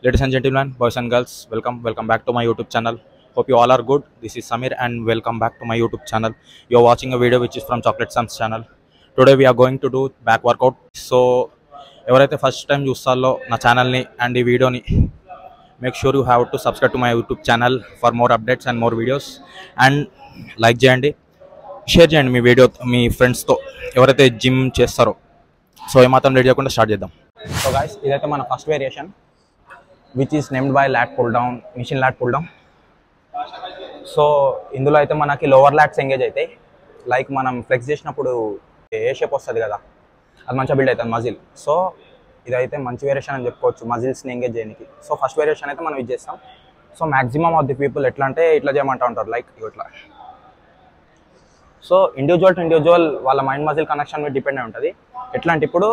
Ladies and gentlemen, boys and girls, welcome back to my YouTube channel. Hope you all are good. This is Samir and welcome back to my YouTube channel. You are watching a video which is from Chocolate Sons channel. Today we are going to do back workout. So ఎవరైతే first time చూస్తారో నా ఛానల్ని and ఈ వీడియోని make sure you have to subscribe to my YouTube channel for more updates and more videos and like చేయండి, share చేయండి మీ video మీ ఫ్రెండ్స్తో ఎవరైతే జిమ్ చేస్తారో. సో ఏమాత్రం లేట్ చేయకుండా స్టార్ట్ చేద్దాం. సో గైస్, ఇదైతే మన first variation which is named by lat pull down, machine lat pull down. So ఇందులో అయితే మనకి లోవర్ ల్యాట్స్ ఎంగేజ్ అవుతాయి. లైక్ మనం ఫ్లెక్స్ చేసినప్పుడు ఏ షేప్ వస్తుంది కదా, అది మంచిగా బిల్డ్ అవుతుంది మజిల్. సో ఇదైతే మంచి వేరియేషన్ అని చెప్పుకోవచ్చు మజిల్స్ని ఎంగేజ్ చేయడానికి. సో ఫస్ట్ వేరియేషన్ అయితే మనం ఇది చేస్తాం. So maximum of the people ఎట్లా అంటే ఇట్లా చేయమంటూ ఉంటారు, లైక్ ఇట్లా. సో ఇండివిజువల్ టు ఇండివిజువల్ వాళ్ళ మైండ్ మజిల్ కనెక్షన్ మీద డిపెండ్ అయి ఉంటుంది. ఎట్లా అంటే ఇప్పుడు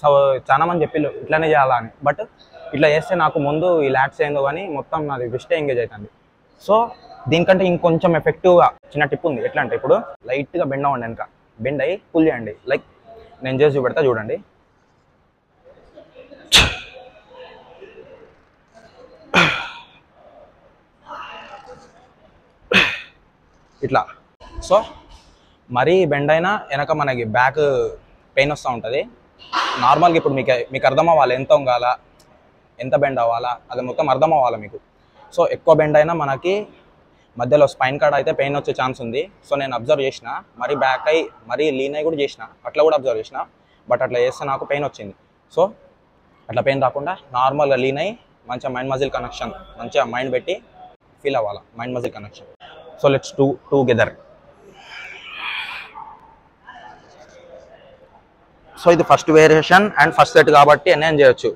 సో చాలా మంది చెప్పిళ్ళు ఇట్లానే చేయాలా అని, బట్ ఇట్లా చేస్తే నాకు ముందు ఈ ల్యాట్స్ ఏందో కానీ మొత్తం నాది విస్టే ఎంగేజ్ అవుతుంది. సో దీనికంటే ఇంకొంచెం ఎఫెక్టివ్గా చిన్న టిప్ ఉంది. ఎట్లా అంటే ఇప్పుడు లైట్గా బెండ్ అవ్వండి, వెనక బెండ్ అయ్యి పుల్ చేయండి. లైక్ నేను చేసి చూపెడతా చూడండి. ఇట్లా. సో మరీ బెండ్ అయినా వెనక మనకి బ్యాక్ పెయిన్ వస్తూ ఉంటుంది. నార్మల్గా ఇప్పుడు మీకు అర్థం అవ్వాలి ఎంత వంగాలా, ఎంత బెండ్ అవ్వాలా, అది మొత్తం అర్థం అవ్వాలి మీకు. సో ఎక్కువ బెండ్ అయినా మనకి మధ్యలో స్పైన్ కార్డ్ అయితే పెయిన్ వచ్చే ఛాన్స్ ఉంది. సో నేను అబ్జర్వ్ చేసిన, మరీ బ్యాక్ అయ్యి మరీ లీన్ అయ్యి కూడా చేసిన, అట్లా కూడా అబ్జర్వ్ చేసిన. బట్ అట్లా చేస్తే నాకు పెయిన్ వచ్చింది. సో అట్లా పెయిన్ రాకుండా నార్మల్గా లీన్ అయ్యి మంచిగా మైండ్ మజిల్ కనెక్షన్ మంచిగా మైండ్ పెట్టి ఫీల్ అవ్వాలి, mind muscle connection. So let's do together. So ఇది first variation and first set కాబట్టి ఎన్నేం చేయొచ్చు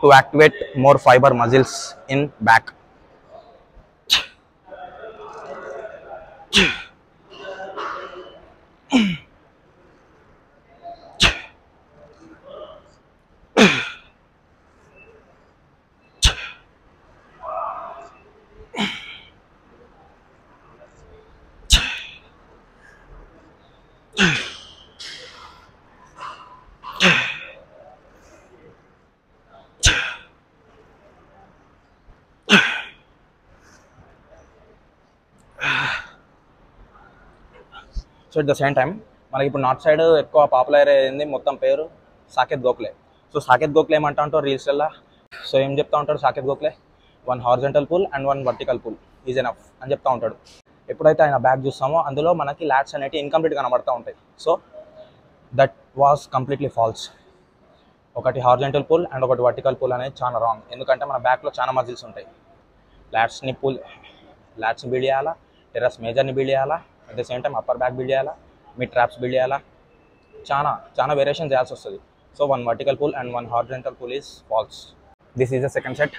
to activate more fibre muscles in back. So at the same time మనకి ఇప్పుడు నార్త్ సైడ్ ఎక్కువ పాపులర్ అయ్యింది మొత్తం పేరు సాకేత్ గోఖలే. సో సాకేత్ గోఖలే ఏమంటా ఉంటారు రీల్స్లో. సో ఏం చెప్తా ఉంటాడు Saket Gokhale, 1 horizontal pull and 1 vertical pull is enough అని చెప్తా ఉంటాడు. ఎప్పుడైతే ఆయన బ్యాక్ చూస్తామో అందులో మనకి ల్యాట్స్ అనేవి ఇన్కంప్లీట్ కనబడుతూ ఉంటాయి. So that was completely false. ఒకటి హారిజాంటల్ పుల్ అండ్ ఒకటి వర్టికల్ పుల్ అనేది చాలా రాంగ్. ఎందుకంటే మన బ్యాక్లో చాలా మజిల్స్ ఉంటాయి. ల్యాట్స్ని బిల్డ్ చేయాలా, టెరస్ మేజర్ని బిల్డ్ చేయాలా, at the same time upper back build చేయాలా, మిడ్ ట్రాప్స్ బిల్డ్ చేయాలా, చాలా వేరియేషన్ చేయాల్సి వస్తుంది. So 1 vertical pull and 1 horizontal pull is false. This is the second set.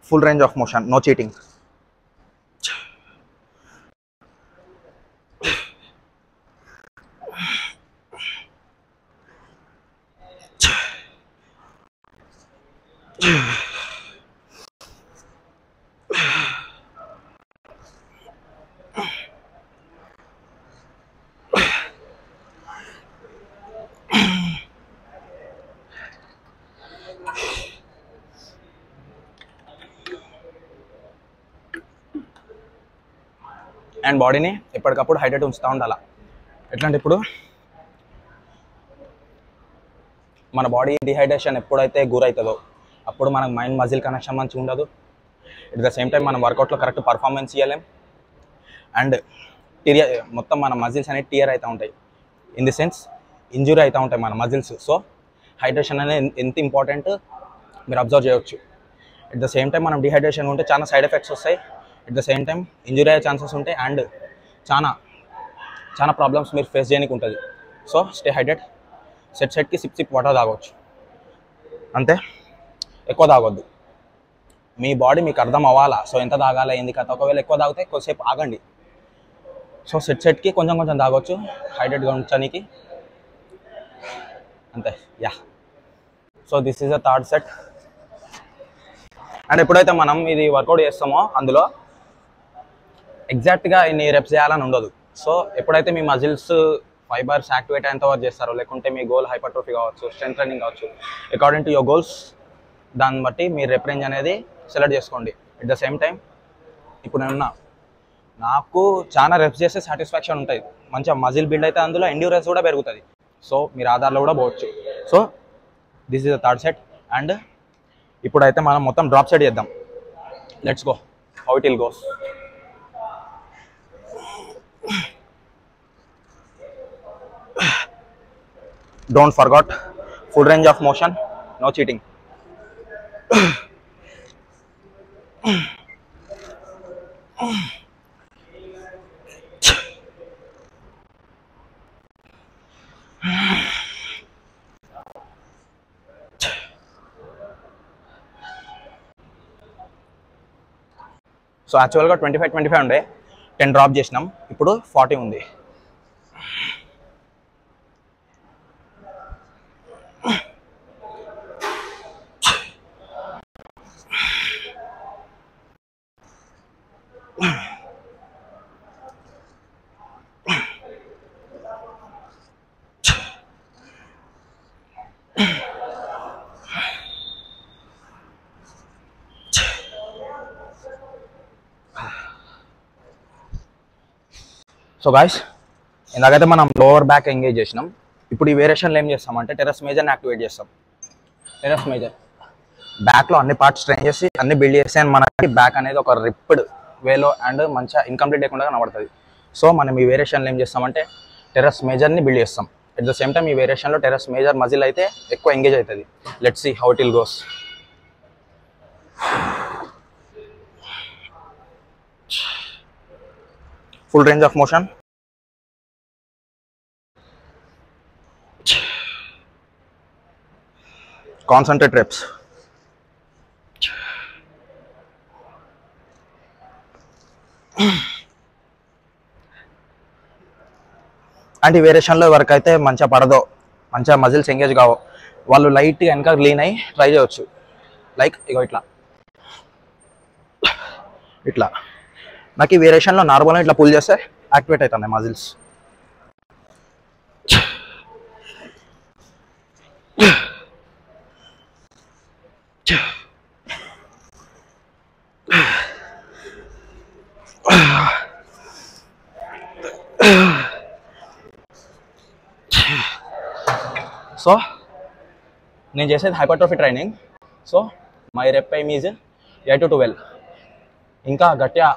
Full range of motion, no cheating. And బాడీని ఎప్పటికప్పుడు hydrate ఉంచుతూ ఉండాలి. ఎట్లాంటి ఇప్పుడు మన బాడీ డిహైడ్రేషన్ ఎప్పుడైతే గురవుతుందో అప్పుడు మనకు మైండ్ మజిల్ కనెక్షన్ మంచిగా ఉండదు. ఎట్ ద సేమ్ టైం మనం వర్కౌట్లో కరెక్ట్ పర్ఫార్మెన్స్ ఇవ్వలేం. అండ్ మొత్తం మన మజిల్స్ అనేవి టియర్ అవుతూ ఉంటాయి. ఇన్ ది సెన్స్ ఇంజురీ అవుతూ ఉంటాయి మన మజిల్స్. సో హైడ్రేషన్ అనేది ఎంత ఇంపార్టెంట్ మీరు అబ్జర్వ్ చేయవచ్చు. ఎట్ ద సేమ్ టైం మనం డిహైడ్రేషన్ ఉంటే చాలా సైడ్ ఎఫెక్ట్స్ వస్తాయి. At the same time injury అయ్యే ఛాన్సెస్ ఉంటాయి అండ్ చాలా ప్రాబ్లమ్స్ మీరు ఫేస్ చేయడానికి ఉంటుంది. So stay hydrate. సెట్కి సిప్ వాటర్ తాగవచ్చు, అంతే, ఎక్కువ తాగొద్దు. మీ బాడీ మీకు అర్థం అవ్వాలా. సో ఎంత తాగాలా ఏంది కదా. ఒకవేళ ఎక్కువ తాగితే కొద్దిసేపు ఆగండి. సో సెట్కి కొంచెం తాగొచ్చు హైడ్రేట్గా ఉంచడానికి, అంతే. Yeah, so this is the third set. And ఎప్పుడైతే మనం ఇది వర్కౌట్ చేస్తామో అందులో ఎగ్జాక్ట్గా ఇన్ని రెప్స్ చేయాలని ఉండదు. సో ఎప్పుడైతే మీ మజిల్స్ ఫైబర్స్ యాక్టివేట్ అయ్యేంత వరకు చేస్తారో, లేకుంటే మీ గోల్ హైపర్ట్రోఫీ కావచ్చు, స్ట్రెంత్ ట్రైనింగ్ కావచ్చు, అకార్డింగ్ టు యువర్ గోల్స్ దాన్ని బట్టి మీ రెప్ రేంజ్ అనేది సెలెక్ట్ చేసుకోండి. ఎట్ ద సేమ్ టైం ఇప్పుడు నాకు చాలా రెప్స్ చేస్తే సాటిస్ఫాక్షన్ ఉంటుంది, మంచిగా మజిల్ బిల్డ్ అయితే, అందులో ఎండ్యూరెన్స్ కూడా పెరుగుతుంది. సో మీరు ఆధార్లో కూడా పోవచ్చు. So this is the third set. And ఇప్పుడైతే మనం మొత్తం డ్రాప్ సెట్ చేద్దాం. Let's go how it will goes. Don't forget full range of motion, no cheating. So యాక్చువల్గా 25 ఉండే, 10 డ్రాప్ చేసినాం, ఇప్పుడు 40 ఉంది. సో గాయ్స్, ఇందాకైతే మనం లోవర్ బ్యాక్ ఎంగేజ్ చేసినాం. ఇప్పుడు ఈ వేరియేషన్లో ఏం చేస్తామంటే టెరస్ మేజర్ని యాక్టివేట్ చేస్తాం. టెరస్ మేజర్ బ్యాక్లో అన్ని పార్ట్స్ ట్రైన్ చేసి అన్ని బిల్డ్ చేసి మనకి బ్యాక్ అనేది ఒక రిప్డ్ వేలో అండ్ మంచిగా ఇన్కంప్లీట్ లేకుండా కనబడుతుంది. సో మనం ఈ వేరియేషన్లో ఏం చేస్తామంటే టెరస్ మేజర్ని బిల్డ్ చేస్తాం. ఎట్ ద సేమ్ టైం ఈ వేరియేషన్లో టెరస్ మేజర్ మజిల్ అయితే ఎక్కువ ఎంగేజ్ అవుతుంది. Let's see how it will goes. Full range of motion. Concentrate reps. And ఈ వేరియేషన్లో ఎవరికైతే మంచిగా పడదో, మంచిగా మజిల్స్ ఎంగేజ్ కావో, వాళ్ళు లైట్గా వెనక లీన్ అయ్యి ట్రై చేయవచ్చు. లైక్ ఇగో ఇట్లా ఇట్లా. నాకు ఈ వేరియేషన్లో నార్మల్గా ఇట్లా పుల్ చేస్తే యాక్టివేట్ అవుతున్నాయి మజిల్స్. సో నేను చేసేది hypertrophy training. So my rep time is 8 to 12. ఇంకా గట్టిగా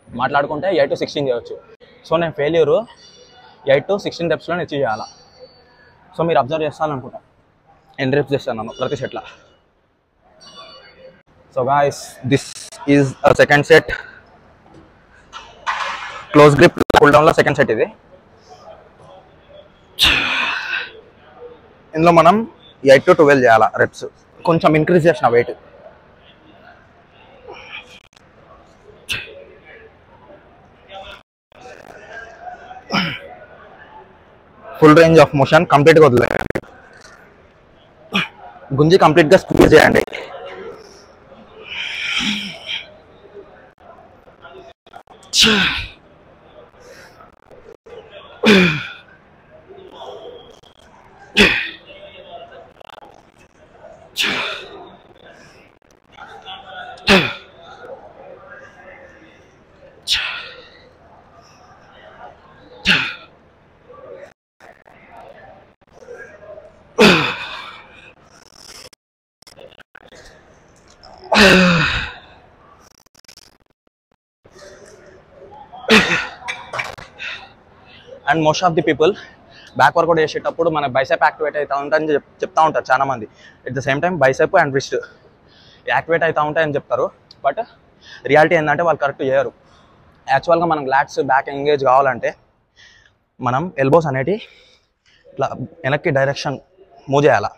మాట్లాడుకుంటే 8 to 16 చేయవచ్చు. సో నేను ఫెయిల్యూరు 8 to 16 రెప్స్లో అచీవ్ చేయాలా. సో మీరు అబ్జర్వ్ చేస్తాననుకుంటా ఎన్ని రెప్స్ చేస్తాను ప్రతి సెట్లో. So guys, this is a second set. Close grip pull డౌన్లో సెకండ్ సెట్ ఇది. ఇందులో మనం 8 to 12 చేయాలా రెప్స్. కొంచెం ఇంక్రీజ్ చేసిన weight. Full range of motion కంప్లీట్గా వదిలేయండి. గుంజి కంప్లీట్గా స్క్వీజ్ చేయండి. And most of the people back workout చేసేటప్పుడు మన బైసెప్ యాక్టివేట్ అవుతూ ఉంటాయని చెప్తా ఉంటారు చాలామంది. At the same time bicep and wrist activate అవుతూ ఉంటాయని చెప్తారు. బట్ రియాలిటీ ఏంటంటే వాళ్ళు కరెక్ట్ చేయరు. యాక్చువల్గా మనం గ్లాట్స్ బ్యాక్ ఎంగేజ్ కావాలంటే మనం ఎల్బోస్ అనేటి ఇట్లా వెనక్కి డైరెక్షన్ మూవ్ చేయాలి.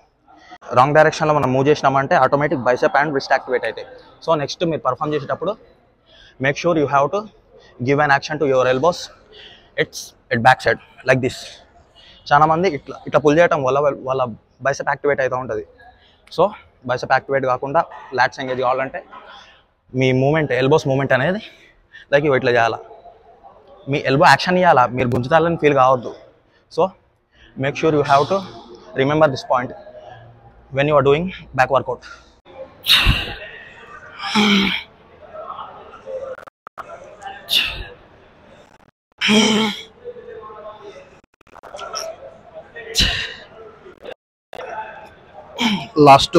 రాంగ్ డైరెక్షన్లో మనం మూవ్ చేసినామంటే automatic bicep and wrist activate అవుతాయి. సో నెక్స్ట్ మీరు పర్ఫామ్ చేసేటప్పుడు make sure you have to give an action to your elbows. It's at back side like this. చాలామంది ఇట్లా ఇట్లా పుల్ చేయడం వల్ల వాళ్ళ బైసెప్ యాక్టివేట్ అవుతూ ఉంటుంది. సో బైసెప్ యాక్టివేట్ కాకుండా లాట్స్ ఎంగేజ్ కావాలంటే మీ మూమెంట్ ఎల్బోస్ మూమెంట్ అనేది లైక్ ఇవి ఇట్లా చేయాలా, మీ ఎల్బో యాక్షన్ ఇవ్వాలా, మీరు గుంజుతాలని ఫీల్ కావద్దు. So make sure you have to remember this point when you are doing back workout. Last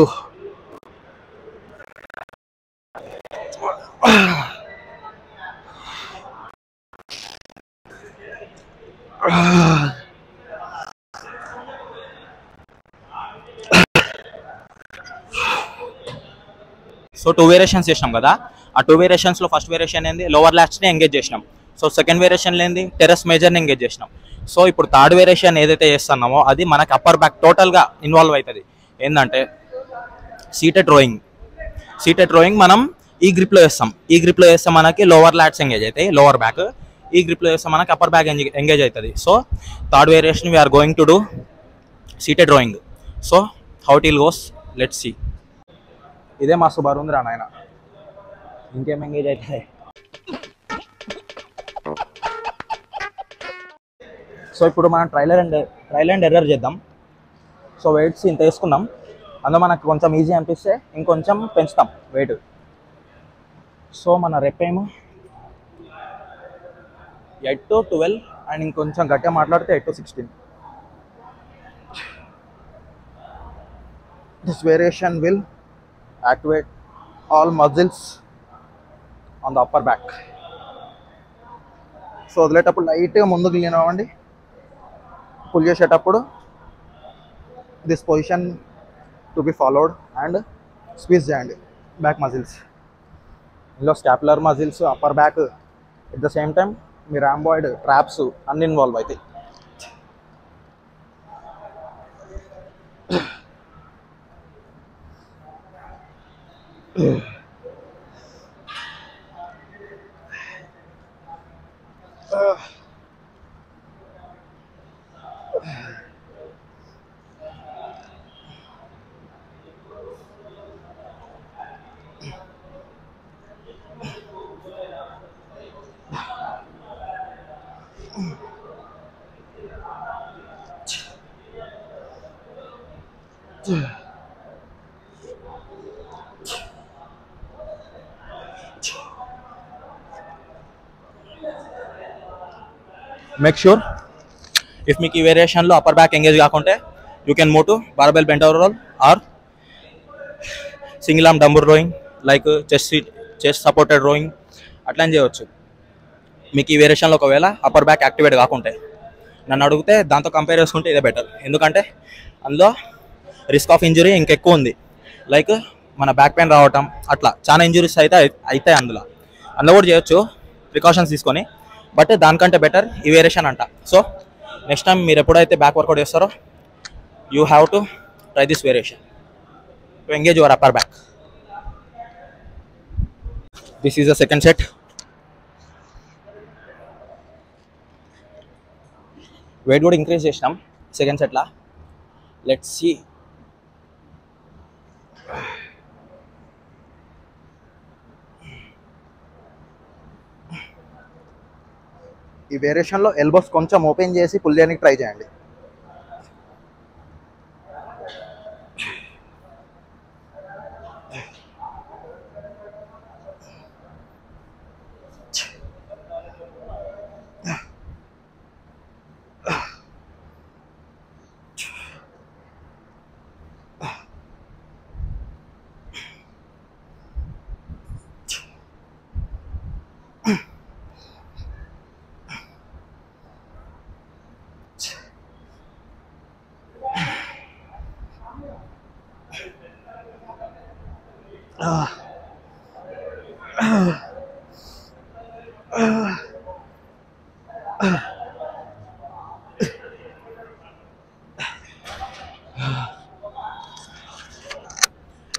so 2 variations చేసినాం కదా. ఆ 2 వేరియేషన్స్లో ఫస్ట్ వేరియేషన్ ఏంది, లోవర్ లాట్స్ని ఎంగేజ్ చేసినాం. సో సెకండ్ వేరియేషన్లో ఏంది, టెరెస్ మేజర్ని ఎంగేజ్ చేసినాం. సో ఇప్పుడు థర్డ్ వేరియేషన్ ఏదైతే చేస్తున్నామో అది మనకి అప్పర్ బ్యాక్ టోటల్గా ఇన్వాల్వ్ అవుతుంది. ఏంటంటే సీటెడ్ రోయింగ్ మనం ఈ గ్రిప్లో వేస్తాం. ఈ గ్రిప్లో వేస్తే మనకి లోవర్ లాట్స్ ఎంగేజ్ అవుతాయి, లోవర్ బ్యాక్. ఈ గ్రిప్లో వేస్తే మనకి అప్పర్ బ్యాక్ ఎంగేజ్ అవుతుంది. So third variation we're going to do seated rowing. So how it will goes, let's see. ఇదే మస్తు బరువుంది రా నాయన, ఇంకేం ఎంగేజ్ అవుతుంది. సో ఇప్పుడు మనం ట్రైల్ అండ్ ఎర్రర్ చేద్దాం. సో వెయిట్స్ ఇంత వేసుకున్నాం, అందులో మనకు కొంచెం ఈజీ అనిపిస్తే ఇంకొంచెం పెంచుతాం వెయిట్. సో మన రెప్ ఏమో 8 to 12 అండ్ ఇంకొంచెం గట్టిగా మాట్లాడితే 8 to 16. This variation will activate all muscles on the upper back. So వదిలేటప్పుడు లైట్గా ముందుకు లీన్ అవ్వండి. పుల్ చేసేటప్పుడు this position to be followed and squeeze చేయండి బ్యాక్ మజిల్స్. ఇందులో scapular muscles, upper back, at the same time మీ rhomboid, traps అన్ని involve అవుతాయి. మేక్ షూర్ ఇఫ్ మీకు ఈ వేరియేషన్లో అప్పర్ బ్యాక్ ఎంగేజ్ కాకుంటే you can move to barbell bent over row or single arm dumbbell rowing, like chest supported rowing అట్లా చేయవచ్చు. మీకు ఈ వేరియేషన్లో ఒకవేళ అప్పర్ బ్యాక్ యాక్టివేట్ కాకుంటే నన్ను అడిగితే దాంతో కంపేర్ చేసుకుంటే ఇదే బెటర్. ఎందుకంటే అందులో రిస్క్ ఆఫ్ ఇంజురీ ఇంకెక్కువ ఉంది, లైక్ మన బ్యాక్ పెయిన్ రావటం అట్లా చాలా ఇంజురీస్ అయితే అవుతాయి. అందులో కూడా చేయొచ్చు ప్రికాషన్స్ తీసుకొని, బట్ దానికంటే బెటర్ ఈ వేరియేషన్ అంట. సో నెక్స్ట్ టైం మీరు ఎప్పుడైతే బ్యాక్ వర్కౌట్ చేస్తారో you have to try this variation to engage your upper back. This is the second set. Weight కూడా ఇంక్రీజ్ చేసినాం సెకండ్ సెట్లా. Let's see. ఈ వేరియేషన్లో ఎల్బోస్ కొంచెం ఓపెన్ చేసి పుల్ చేయడానికి ట్రై చేయండి.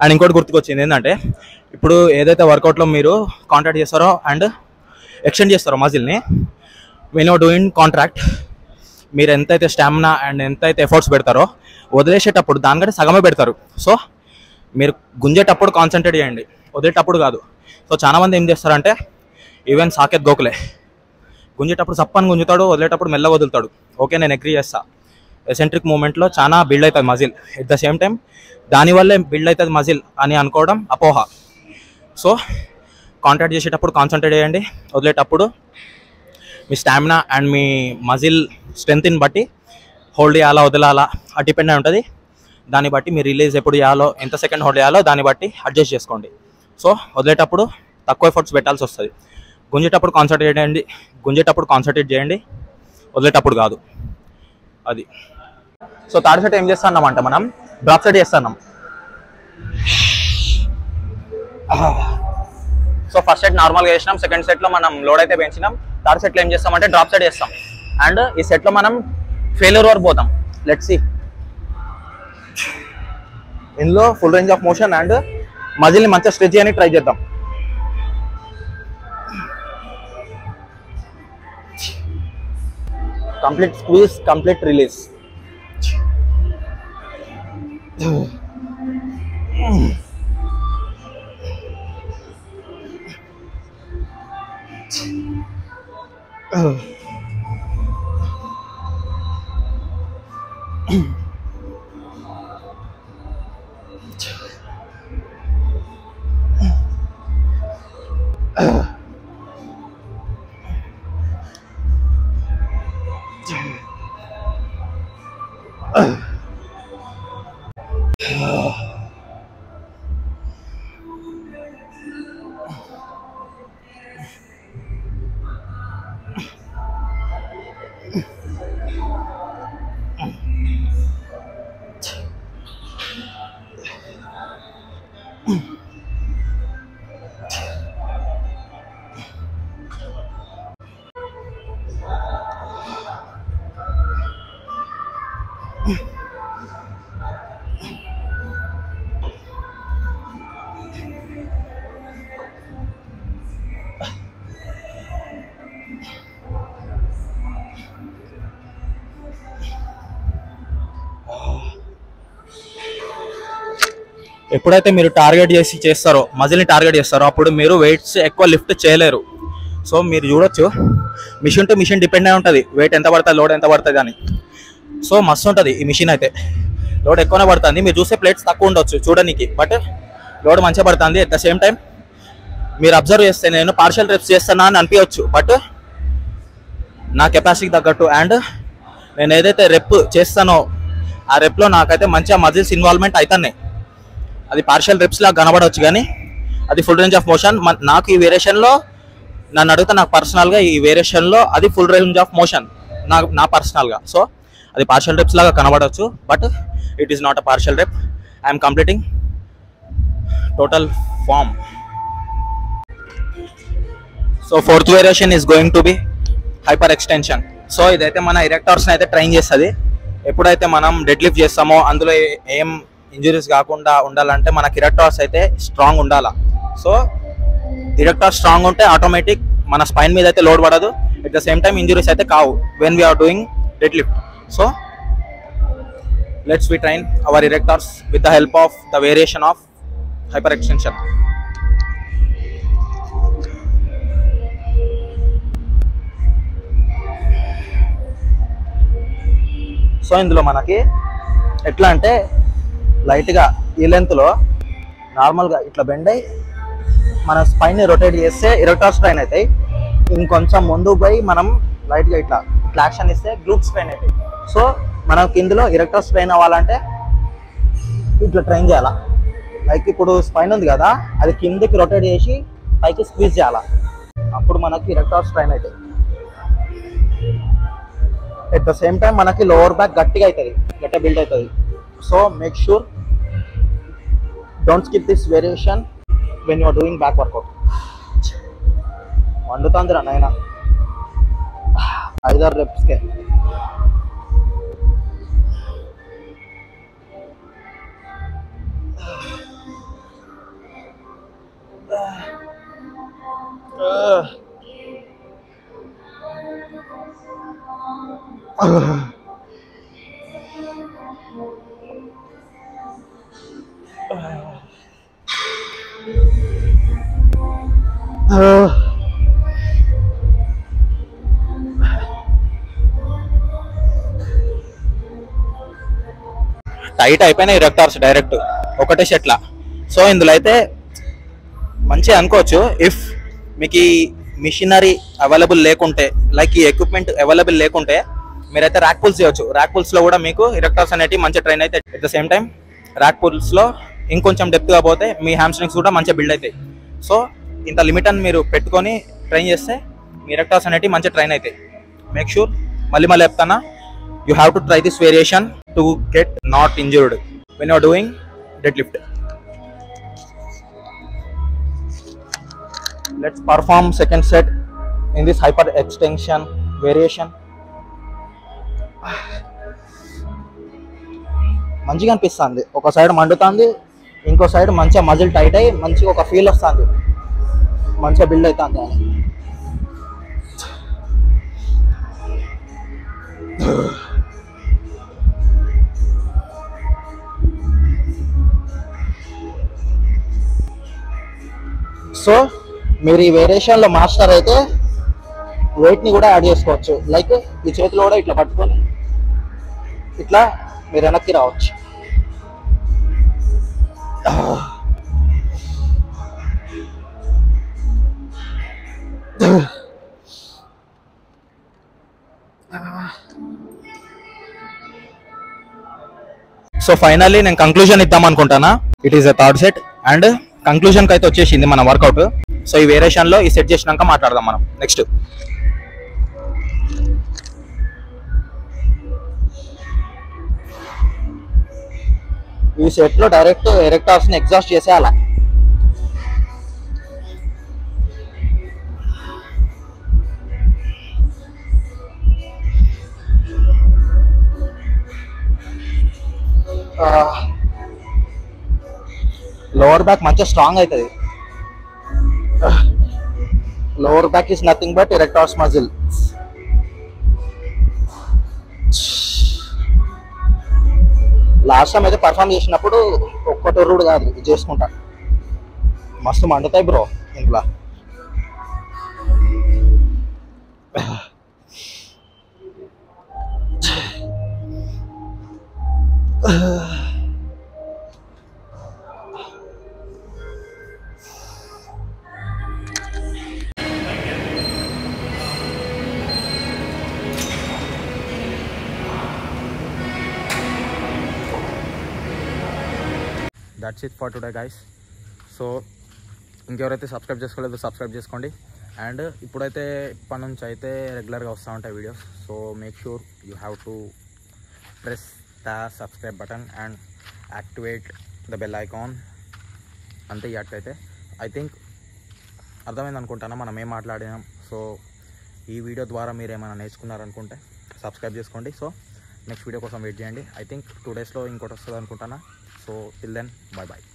అండ్ ఇంకోటి గుర్తుకొచ్చింది ఏంటంటే, ఇప్పుడు ఏదైతే వర్కౌట్లో మీరు కాంట్రాక్ట్ చేస్తారో అండ్ ఎక్స్టెండ్ చేస్తారో మజిల్ని, వెన్ యూ డూయింగ్ కాంట్రాక్ట్ మీరు ఎంతైతే స్టామినా అండ్ ఎంతైతే ఎఫర్ట్స్ పెడతారో వదిలేసేటప్పుడు దానికంటే సగమే పెడతారు. సో మీరు గుంజేటప్పుడు కాన్సన్ట్రేట్ చేయండి, వదిలేటప్పుడు కాదు. సో చాలామంది ఏం చేస్తారంటే ఈవెన్ సాకేత్ గోఖలే గుంజేటప్పుడు సప్పని గుంజుతాడు, వదిలేటప్పుడు మెల్లగా వదులుతాడు. ఓకే, నేను అగ్రీ చేస్తా. ఎసెంట్రిక్ మూమెంట్లో చాలా బిల్డ్ అవుతుంది muscle. At the same time దానివల్లే బిల్డ్ అవుతుంది మజిల్ అని అనుకోవడం అపోహ. సో కాంటాక్ట్ చేసేటప్పుడు కాన్సన్ట్రేట్ చేయండి, వదిలేటప్పుడు మీ స్టామినా అండ్ మీ మజిల్ స్ట్రెంత్ని బట్టి హోల్డ్ చేయాలా వదలాలా అది డిపెండ్ అయి ఉంటుంది. దాన్ని బట్టి మీరు రిలీజ్ ఎప్పుడు చేయాలో, ఎంత సెకండ్ హోల్డ్ చేయాలో దాన్ని బట్టి అడ్జస్ట్ చేసుకోండి. సో వదిలేటప్పుడు తక్కువ ఎఫర్ట్స్ పెట్టాల్సి వస్తుంది. గుంజేటప్పుడు కాన్సన్ట్రేట్ చేయండి, వదిలేటప్పుడు కాదు. అది. సో థర్డ్ సెట్ ఏం చేస్తున్నామంటే మనం డ్రాప్ సెట్ చేస్తున్నాం. సో ఫస్ట్ సెట్ నార్మల్గా చేసినాం, సెకండ్ సెట్లో మనం లోడ్ అయితే పెంచినాం. థర్డ్ సెట్లో ఏం చేస్తామంటే డ్రాప్ సెట్ చేస్తాం. అండ్ ఈ సెట్లో మనం ఫెయిల్యూర్ వరకు పోతాం. Let's see. ఇందులో full range of motion and మజిల్ని మంచిగా స్ట్రెచ్ చేయడానికి ట్రై చేద్దాం. Complete squeeze, complete release. ఎప్పుడైతే మీరు టార్గెట్ చేస్తారో, మజిల్ని టార్గెట్ చేస్తారో, అప్పుడు మీరు వెయిట్స్ ఎక్కువ లిఫ్ట్ చేయలేరు. సో మీరు చూడొచ్చు, మిషన్ టు మిషన్ డిపెండ్ అయి ఉంటుంది వెయిట్ ఎంత పడుతుంది, లోడ్ ఎంత పడుతుంది అని. సో మస్తు ఉంటుంది ఈ మిషన్ అయితే. లోడ్ ఎక్కువనే పడుతుంది, మీరు చూసే ప్లేట్స్ తక్కువ ఉండొచ్చు చూడడానికి, బట్ లోడ్ మంచిగా పడుతుంది. అట్ ద సేమ్ టైం మీరు అబ్జర్వ్ చేస్తే నేను పార్షియల్ రెప్స్ చేస్తానా అని అనిపించవచ్చు, బట్ నా కెపాసిటీకి తగ్గట్టు అండ్ నేను ఏదైతే రెప్ చేస్తానో ఆ రెప్లో నాకైతే మంచిగా మజిల్స్ ఇన్వాల్వ్మెంట్ అవుతున్నాయి. అది పార్షియల్ రెప్స్ లాగా కనబడవచ్చు, కానీ అది ఫుల్ రేంజ్ ఆఫ్ మోషన్. నాకు ఈ వేరియేషన్లో నన్ను అడిగితే నాకు పర్సనల్గా ఈ వేరియేషన్లో అది ఫుల్ రేంజ్ ఆఫ్ మోషన్ నా పర్సనల్గా. సో అది పార్షియల్ రెప్స్ లాగా కనబడవచ్చు, but it is not a partial rep. I'm completing total form. So fourth variation is going to be hyper extension. So ఇదైతే మన ఇరెక్టార్స్ని అయితే ట్రైన్ చేస్తుంది. ఎప్పుడైతే మనం డెడ్ లిఫ్ట్ చేస్తామో అందులో ఏం ఇంజురీస్ కాకుండా ఉండాలంటే మనకి ఇరెక్టార్స్ అయితే స్ట్రాంగ్ ఉండాలా. సో ఇరెక్టార్స్ స్ట్రాంగ్ ఉంటే ఆటోమేటిక్ మన స్పైన్ మీద అయితే లోడ్ పడదు. At the same time injuries అయితే కావు when we're doing dead lift. So let's we train our erectors with the help of the variation of hyper extension. So ఇందులో మనకి ఎట్లా అంటే లైట్గా ఈ లెంత్లో నార్మల్గా ఇట్లా బెండ్ అయ్యి మన స్పైన్ని రొటేట్ చేస్తే ఇరెక్టార్ స్ట్రైన్ అవుతాయి. ఇంకొంచెం ముందుకు పోయి మనం లైట్గా ఇట్లా యాక్షన్ ఇస్తే గ్లూట్ స్ట్రైన్ అవుతాయి. సో మనకి ఇందులో ఇరెక్టార్ స్ట్రైన్ అవ్వాలంటే ఇట్లా ట్రైన్ చేయాలా. లైక్ ఇప్పుడు స్పైన్ ఉంది కదా, అది కిందకి రొటేట్ చేసి పైకి స్క్వీజ్ చేయాలా, అప్పుడు మనకి ఇరెక్టార్ స్ట్రైన్ అవుతాయి. ఎట్ ద సేమ్ టైం మనకి లోవర్ బ్యాక్ గట్టిగా బిల్డ్ అవుతుంది. So make sure don't skip this variation when you are doing back workout. వండుతుందిరా నాయన 5-6 రెప్స్కే. టైట్ అయిపోయినాయి ఇరెక్టార్స్ డైరెక్ట్ ఒకటే షెట్లా. సో ఇందులో అయితే మంచిగా అనుకోవచ్చు. ఇఫ్ మీకు ఈ మిషనరీ అవైలబుల్ లేకుంటే, లైక్ ఈ ఎక్విప్మెంట్ అవైలబుల్ లేకుంటే మీరైతే ర్యాక్ పుల్స్ చేయొచ్చు. ర్యాక్ పుల్స్లో కూడా మీకు ఇరెక్టార్స్ అనేవి మంచిగా ట్రైన్ అయితే, at the same time rack పుల్స్లో ఇంకొంచెం డెప్త్గా పోతే మీ హ్యామ్స్ట్రింగ్స్ కూడా మంచిగా బిల్డ్ అవుతాయి. సో ఇంత లిమిట్ అని మీరు పెట్టుకొని ట్రైన్ చేస్తే మీ ఇరెక్టార్స్ అనేవి మంచిగా ట్రైన్ అవుతాయి. మేక్ షూర్, మళ్ళీ చెప్తానా, you have to try this variation to get not injured when you are doing dead lift. Let's perform second set in this hyper extension variation. మంచిగా అనిపిస్తుంది. ఒక సైడ్ మండుతుంది, ఇంకో సైడ్ మంచిగా మజిల్ టైట్ అయ్యి మంచిగా ఒక ఫీల్ వస్తుంది, మంచిగా బిల్డ్ అవుతుంది అని. సో మీరు ఈ వేరియేషన్లో మాస్టర్ అయితే వెయిట్ని కూడా యాడ్ చేసుకోవచ్చు. లైక్ ఈ చేతిలో కూడా ఇట్లా పట్టుకొని ఇట్లా మీరు వెనక్కి రావచ్చు. సో ఫైనల్లీ నేను కంక్లూజన్ ఇద్దాం అనుకుంటానా. It is a third set and కంక్లూజన్కి అయితే వచ్చేసింది మన వర్కౌట్. సో ఈ వేరియేషన్లో ఈ సెట్ చేసినాక మాట్లాడదాం మనం నెక్స్ట్. ఈ సెట్లో డైరెక్ట్ ఎరెక్టార్స్ని ఎగ్జాస్ట్ చేసేయాల. లోవర్ బ్యాక్ మంచిగా స్ట్రాంగ్ అవుతుంది. Lower back is nothing but erectors muscle. Last time అయితే పర్ఫామ్ చేసినప్పుడు ఒక్కటి రూడ్ కాదు ఇది చేసుకుంటా, మస్తు మండుతాయి బ్రో ఇంట్లో. That's it for today guys. So ఇంకెవరైతే సబ్స్క్రైబ్ చేసుకోలేదో సబ్స్క్రైబ్ చేసుకోండి. అండ్ ఇప్పుడైతే ఇప్పటి నుంచి అయితే రెగ్యులర్గా వస్తూ ఉంటాయి videos. So make sure you have to press the subscribe button and activate the bell icon. అంతే ఈ అట్లయితే ఐ థింక్ అర్థమైంది అనుకుంటాను మనం ఏం మాట్లాడినాం. సో ఈ వీడియో ద్వారా మీరు ఏమైనా నేర్చుకున్నారనుకుంటే సబ్స్క్రైబ్ చేసుకోండి. సో నెక్స్ట్ వీడియో కోసం వెయిట్ చేయండి. ఐ థింక్ 2 డేస్లో ఇంకోటి వస్తుంది అనుకుంటాను. So till then, bye bye.